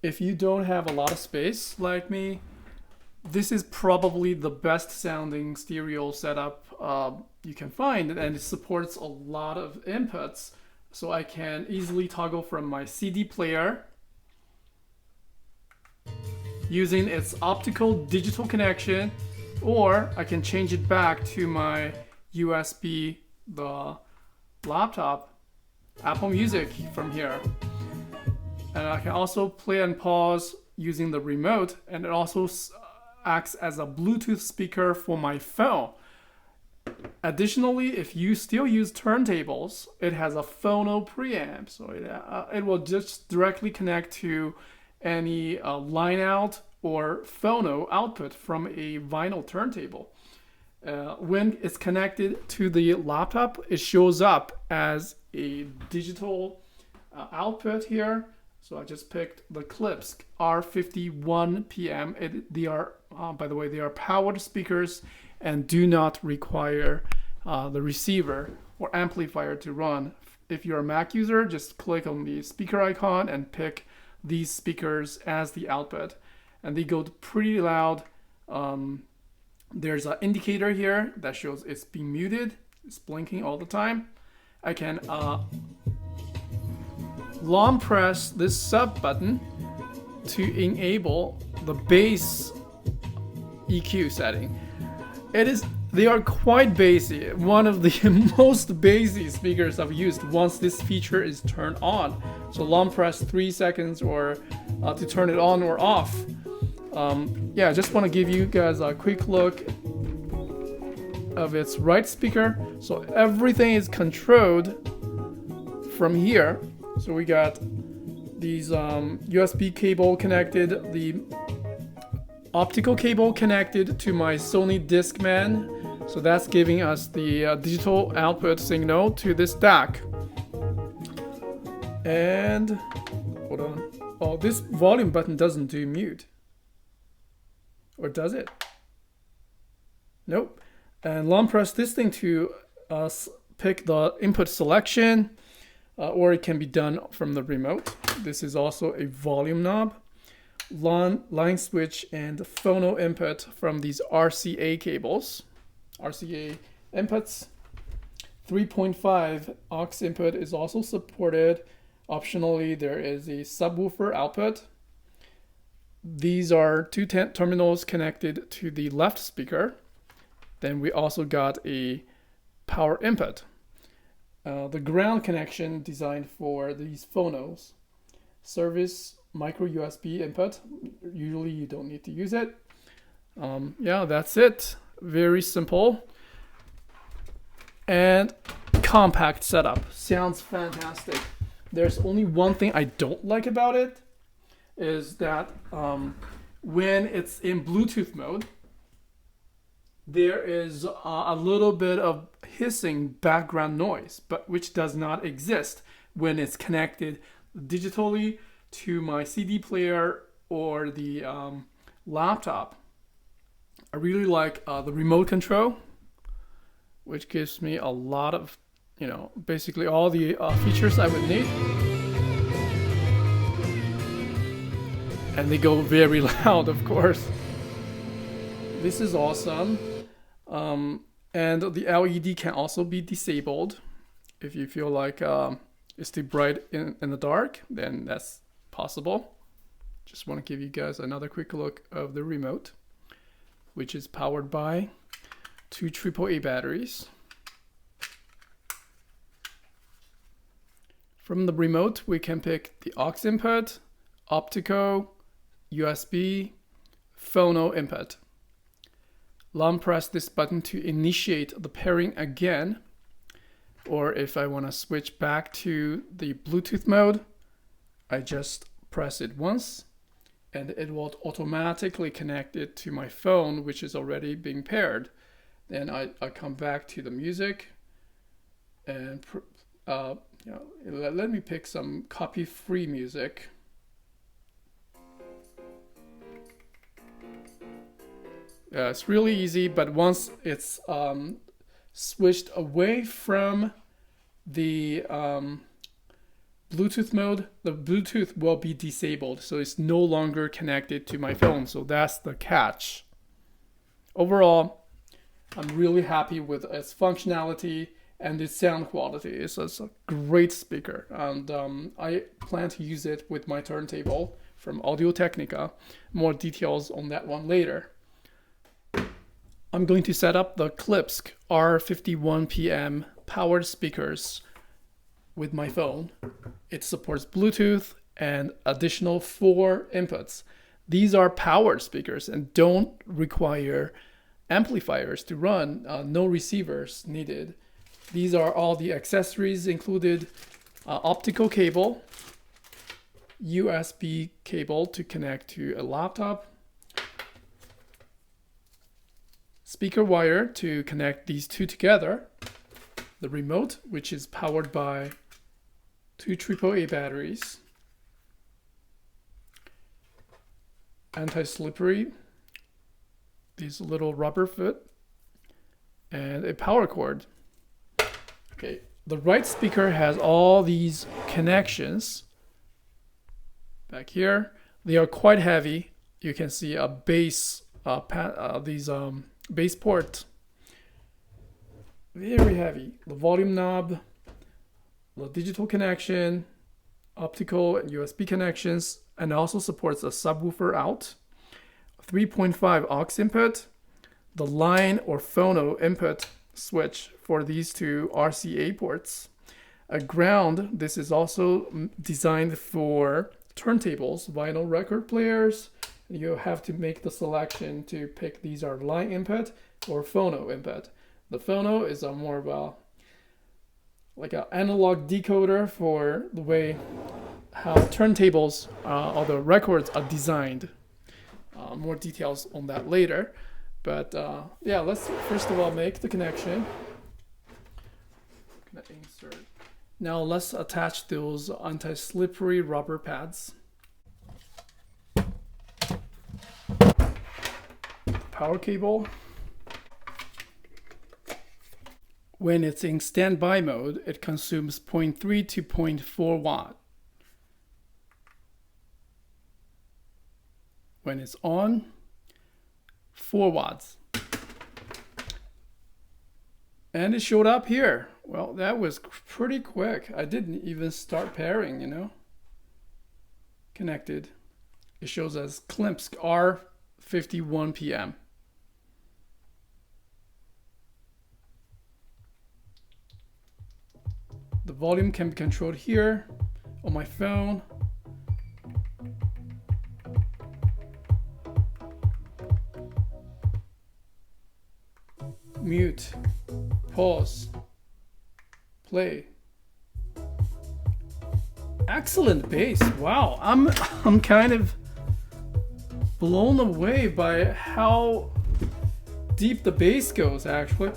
if you don't have a lot of space like me, this is probably the best sounding stereo setup you can find, and it supports a lot of inputs. So I can easily toggle from my CD player using its optical digital connection, or I can change it back to my USB, the laptop, Apple Music from here. And I can also play and pause using the remote, and it also acts as a Bluetooth speaker for my phone. Additionally, if you still use turntables, it has a Phono preamp, so it will just directly connect to any line out or phono output from a vinyl turntable. When it's connected to the laptop, it shows up as a digital output here. So I just picked the Klipsch R-51PM. They are, by the way, they are powered speakers and do not require the receiver or amplifier to run. If you're a Mac user, just click on the speaker icon and pick these speakers as the output, and they go pretty loud. There's an indicator here that shows it's being muted. It's blinking all the time. I can long press this sub button to enable the bass EQ setting. They are quite bassy. One of the most bassy speakers I've used once this feature is turned on. So long press 3 seconds or to turn it on or off. Yeah, I just want to give you guys a quick look of its right speaker. So everything is controlled from here. So we got these USB cable connected, the optical cable connected to my Sony Discman. So that's giving us the digital output signal to this DAC. And hold on. Oh, this volume button doesn't do mute. Or does it? Nope. And long press this thing to pick the input selection, or it can be done from the remote. This is also a volume knob, line switch, and phono input from these RCA cables. RCA inputs. 3.5 aux input is also supported. Optionally, there is a subwoofer output. These are two terminals connected to the left speaker. Then we also got a power input. The ground connection designed for these phonos. Service micro USB input. Usually you don't need to use it. Yeah, that's it. Very simple. And compact setup. Sounds fantastic. There's only one thing I don't like about it, is that when it's in Bluetooth mode, there is a little bit of hissing background noise, but which does not exist when it's connected digitally to my CD player or the laptop. I really like the remote control, which gives me a lot of, basically all the features I would need. And they go very loud, of course. This is awesome. And the LED can also be disabled. If you feel like it's too bright in the dark, then that's possible. Just want to give you guys another quick look of the remote, which is powered by two AAA batteries. From the remote, we can pick the aux input, optical, USB, phono input. Long press this button to initiate the pairing again, or if I want to switch back to the Bluetooth mode, I just press it once and it will automatically connect it to my phone, which is already being paired. Then I come back to the music and let me pick some copy-free music. It's really easy, but once it's switched away from the Bluetooth mode, the Bluetooth will be disabled, so it's no longer connected to my phone. So that's the catch. Overall, I'm really happy with its functionality and its sound quality. It's a great speaker, and I plan to use it with my turntable from Audio-Technica. More details on that one later. I'm going to set up the Klipsch R-51PM powered speakers with my phone. It supports Bluetooth and additional 4 inputs. These are powered speakers and don't require amplifiers to run, no receivers needed. These are all the accessories included: optical cable, USB cable to connect to a laptop, speaker wire to connect these two together, the remote, which is powered by 2 AAA batteries, anti-slippery, these little rubber foot, and a power cord. Okay, the right speaker has all these connections back here. They are quite heavy. You can see a bass, bass port, very heavy. The volume knob, the digital connection, optical and USB connections, and also supports a subwoofer out, 3.5 aux input, the line or phono input switch for these two RCA ports, a ground. This is also designed for turntables, vinyl record players. You have to make the selection to pick these are line input or phono input. The phono is a more of a like an analog decoder for the way how turntables or the records are designed. More details on that later. But yeah, let's first of all make the connection. Gonna insert. Now let's attach those anti-slippery rubber pads. Power cable. When it's in standby mode, it consumes 0.3 to 0.4 watt. When it's on, 4 watts. And it showed up here. Well, that was pretty quick. I didn't even start pairing, you know. Connected. It shows as Klipsch R-51PM. The volume can be controlled here on my phone. Mute, pause, play. Excellent bass. Wow, I'm kind of blown away by how deep the bass goes actually.